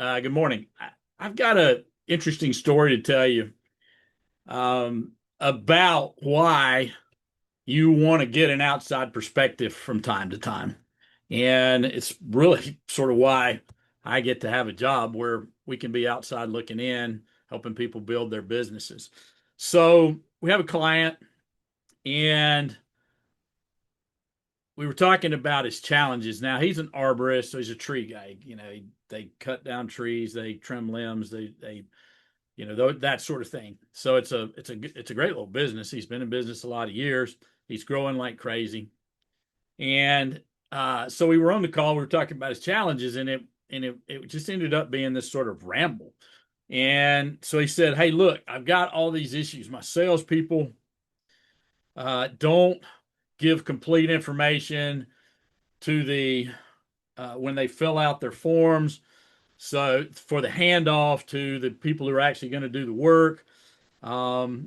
Good morning. I've got an interesting story to tell you about why you want to get an outside perspective from time to time. And it's really sort of why I get to have a job where we can be outside looking in, helping people build their businesses. So we have a client, and we were talking about his challenges. Now he's an arborist, so he's a tree guy. They cut down trees, they trim limbs, they that sort of thing. So it's a great little business. He's been in business a lot of years. He's growing like crazy, and so we were on the call. We were talking about his challenges, and it just ended up being this sort of ramble. And so he said, "Hey, look, I've got all these issues. My salespeople don't give complete information to the when they fill out their forms. So for the handoff to the people who are actually going to do the work, so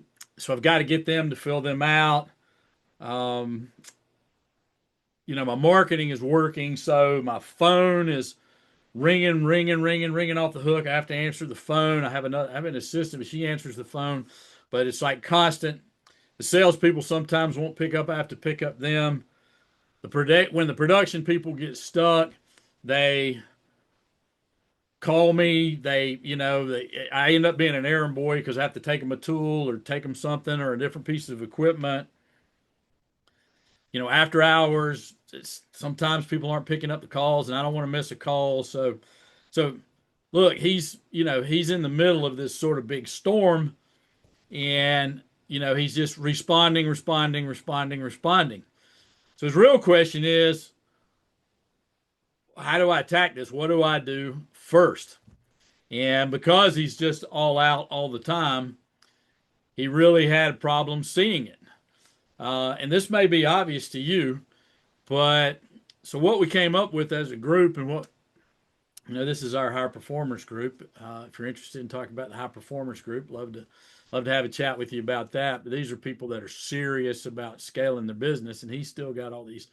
I've got to get them to fill them out. Um, my marketing is working, so my phone is ringing off the hook. I have to answer the phone. I have an assistant, but she answers the phone, but it's like constant. The salespeople sometimes won't pick up. I have to pick up them. When the production people get stuck, they call me. I end up being an errand boy because I have to take them a tool or take them something or a different piece of equipment. After hours, sometimes people aren't picking up the calls, and I don't want to miss a call. So look, he's in the middle of this sort of big storm, and he's just responding. So his real question is, how do I attack this? What do I do first? And because he's just all out all the time, he really had a problem seeing it. And this may be obvious to you, but so what we came up with as a group, and this is our high performers group. If you're interested in talking about the high performers group, love to have a chat with you about that. But these are people that are serious about scaling their business, and he's still got all these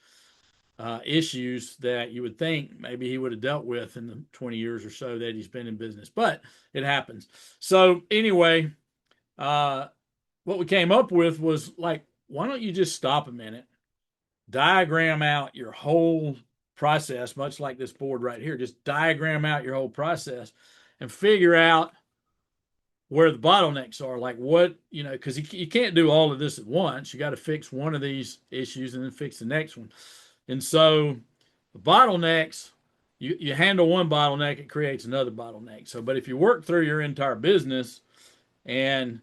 issues that you would think maybe he would have dealt with in the 20 years or so that he's been in business, but it happens. So anyway, what we came up with was like, why don't you just stop a minute, diagram out your whole process, much like this board right here. Just diagram out your whole process and figure out where the bottlenecks are. Like what, because you can't do all of this at once. You got to fix one of these issues and then fix the next one. And so the bottlenecks, you handle one bottleneck, it creates another bottleneck. So, but if you work through your entire business and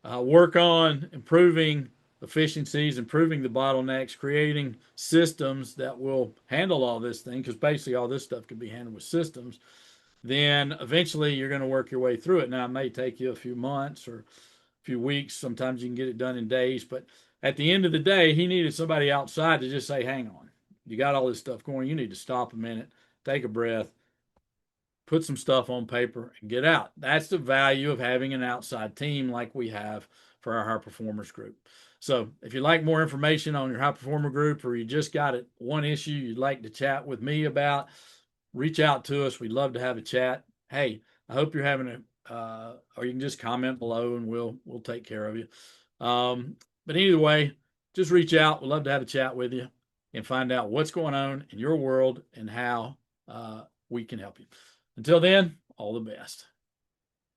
work on improving efficiencies, improving the bottlenecks, creating systems that will handle all this thing, because basically all this stuff can be handled with systems, then eventually you're going to work your way through it. Now, it may take you a few months or a few weeks. Sometimes you can get it done in days. But at the end of the day, he needed somebody outside to just say, hang on, you got all this stuff going. You need to stop a minute, take a breath, put some stuff on paper, and get out. That's the value of having an outside team like we have for our high performers group. So if you'd like more information on your high performer group, or you just got one issue you'd like to chat with me about, reach out to us. We'd love to have a chat. Hey, I hope you're having or you can just comment below and we'll take care of you. But either way, just reach out. We'd love to have a chat with you and find out what's going on in your world and how we can help you. Until then, all the best.